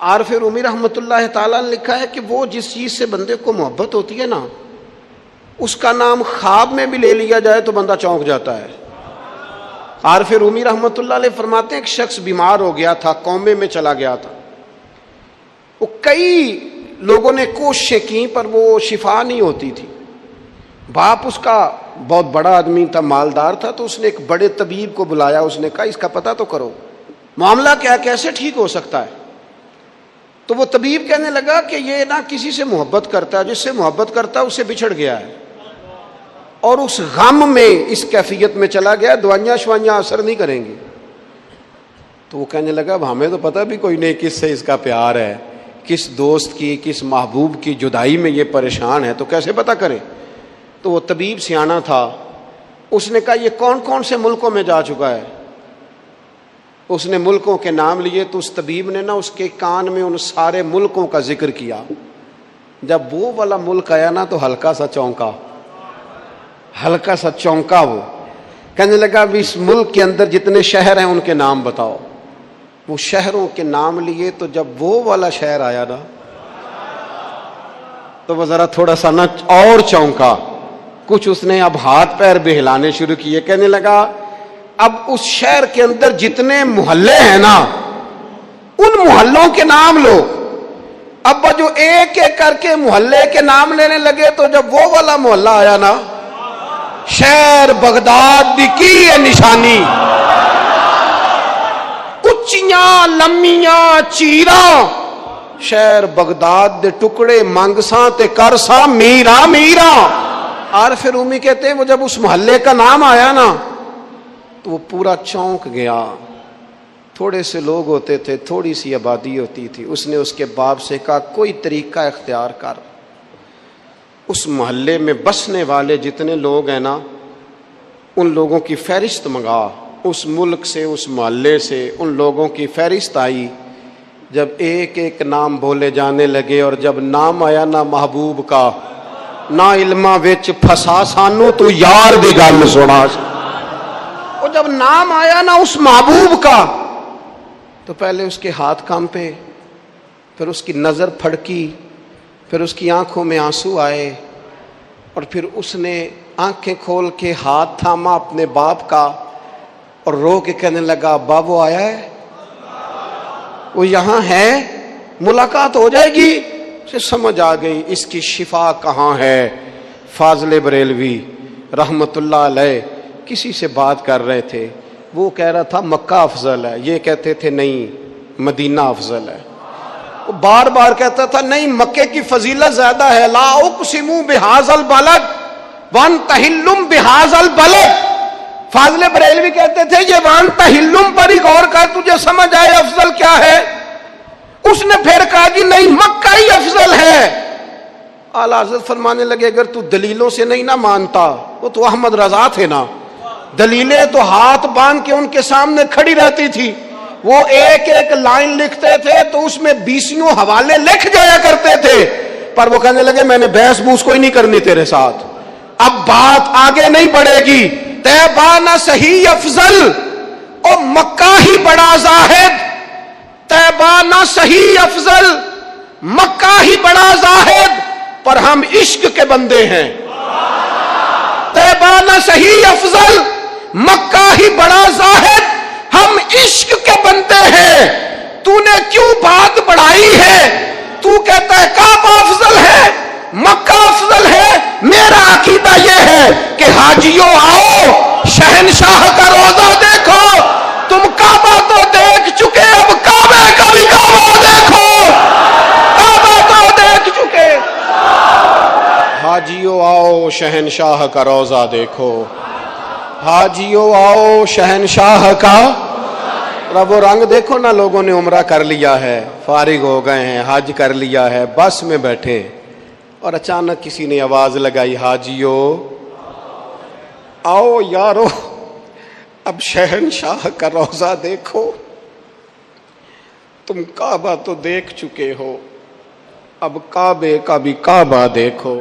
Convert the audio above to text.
عارف رومی رحمۃ اللہ تعالیٰ نے لکھا ہے کہ وہ جس چیز سے بندے کو محبت ہوتی ہے نا، اس کا نام خواب میں بھی لے لیا جائے تو بندہ چونک جاتا ہے۔ عارف رومی رحمۃ اللہ علیہ فرماتے ہیں ایک شخص بیمار ہو گیا تھا، کومے میں چلا گیا تھا، وہ کئی لوگوں نے کوششیں کی پر وہ شفا نہیں ہوتی تھی۔ باپ اس کا بہت بڑا آدمی تھا، مالدار تھا، تو اس نے ایک بڑے طبیب کو بلایا، اس نے کہا اس کا پتہ تو کرو معاملہ کیا، کیسے ٹھیک ہو سکتا ہے۔ تو وہ طبیب کہنے لگا کہ یہ نہ کسی سے محبت کرتا ہے، جس سے محبت کرتا ہے اس سے بچھڑ گیا ہے اور اس غم میں اس کیفیت میں چلا گیا، دوائیاں شوائیاں اثر نہیں کریں گی۔ تو وہ کہنے لگا اب ہمیں تو پتہ بھی کوئی نہیں کس سے اس کا پیار ہے، کس دوست کی کس محبوب کی جدائی میں یہ پریشان ہے، تو کیسے پتہ کریں۔ تو وہ طبیب سیانا تھا، اس نے کہا یہ کون کون سے ملکوں میں جا چکا ہے۔ اس نے ملکوں کے نام لیے تو اس طبیب نے نا اس کے کان میں ان سارے ملکوں کا ذکر کیا۔ جب وہ والا ملک آیا نا تو ہلکا سا چونکا، وہ کہنے لگا اب اس ملک کے اندر جتنے شہر ہیں ان کے نام بتاؤ۔ وہ شہروں کے نام لیے تو جب وہ والا شہر آیا نا تو وہ ذرا تھوڑا سا نا اور چونکا، کچھ اس نے اب ہاتھ پیر بھی ہلانے شروع کیے، کہنے لگا اب اس شہر کے اندر جتنے محلے ہیں نا ان محلوں کے نام لو۔ اب جو ایک ایک کر کے محلے کے نام لینے لگے تو جب وہ والا محلہ آیا نا، شہر بغداد دی کی ہے نشانی، اچیاں لمیاں چیراں، شہر بغداد دے ٹکڑے منگساں تے کرساں میرا میرا۔ عارف رومی کہتے ہیں وہ جب اس محلے کا نام آیا نا تو وہ پورا چونک گیا۔ تھوڑے سے لوگ ہوتے تھے، تھوڑی سی آبادی ہوتی تھی، اس نے اس کے باپ سے کہا کوئی طریقہ اختیار کر، اس محلے میں بسنے والے جتنے لوگ ہیں نا ان لوگوں کی فہرست منگا، اس ملک سے اس محلے سے ان لوگوں کی فہرست آئی۔ جب ایک ایک نام بولے جانے لگے اور جب نام آیا نا محبوب کا، نہ علماں وچ پھسا سانو تو یار دی گل سنا، اور جب نام آیا نا اس محبوب کا تو پہلے اس کے ہاتھ کانپے، پھر اس کی نظر پھڑکی، پھر اس کی آنکھوں میں آنسو آئے، اور پھر اس نے آنکھیں کھول کے ہاتھ تھاما اپنے باپ کا اور رو کے کہنے لگا ابا وہ آیا ہے، وہ یہاں ہے، ملاقات ہو جائے گی۔ اسے سمجھ آ گئی اس کی شفا کہاں ہے۔ فاضل بریلوی رحمت اللہ علیہ کسی سے بات کر رہے تھے، وہ کہہ رہا تھا مکہ افضل ہے، یہ کہتے تھے نہیں مدینہ افضل ہے۔ وہ بار بار کہتا تھا نہیں مکے کی فضیلت زیادہ ہے، لا اقسم بہذا البلد وانت حل بہذا البلد۔ فاضل بریلوی کہتے تھے یہ وانت حل پر ہی غور کر، تجھے سمجھ آئے افضل کیا ہے۔ اس نے پھر کہا کہ نہیں مکہ ہی افضل ہے۔ اعلیٰ حضرت فرمانے لگے اگر تو دلیلوں سے نہیں نہ مانتا، وہ تو احمد رضا تھے نا، دلیلیں تو ہاتھ باندھ کے ان کے سامنے کھڑی رہتی تھی، وہ ایک ایک لائن لکھتے تھے تو اس میں 20 حوالے لکھ جایا کرتے تھے، پر وہ کہنے لگے میں نے بحث بوس کوئی نہیں کرنی تیرے ساتھ، اب بات آگے نہیں بڑھے گی۔ طیبہ نہ صحیح افضل او مکہ ہی بڑا زاہد، طیبہ نہ صحیح افضل مکہ ہی بڑا زاہد، پر ہم عشق کے بندے ہیں۔ طیبہ نہ صحیح افضل مکہ ہی بڑا زاہد، ہم عشق کے بندے ہیں۔ تو نے کیوں بات بڑھائی ہے؟ تو کہتا ہے کعبہ افضل ہے، مکہ افضل ہے۔ میرا عقیدہ یہ ہے کہ حاجیوں آؤ شہنشاہ کا روضہ دیکھو، تم کعبہ تو دیکھ چکے، اب کعبے کا بھی کعبہ دیکھو، کعبہ تو دیکھ چکے۔ حاجیوں آؤ شہنشاہ کا روضہ دیکھو، حاجیوں آؤ شہنشاہ کا۔ اب وہ رنگ دیکھو نا، لوگوں نے عمرہ کر لیا ہے، فارغ ہو گئے ہیں، حج کر لیا ہے، بس میں بیٹھے اور اچانک کسی نے آواز لگائی حاجیوں آؤ یارو اب شہنشاہ کا روضہ دیکھو، تم کعبہ تو دیکھ چکے ہو، اب کعبے کا بھی کعبہ دیکھو۔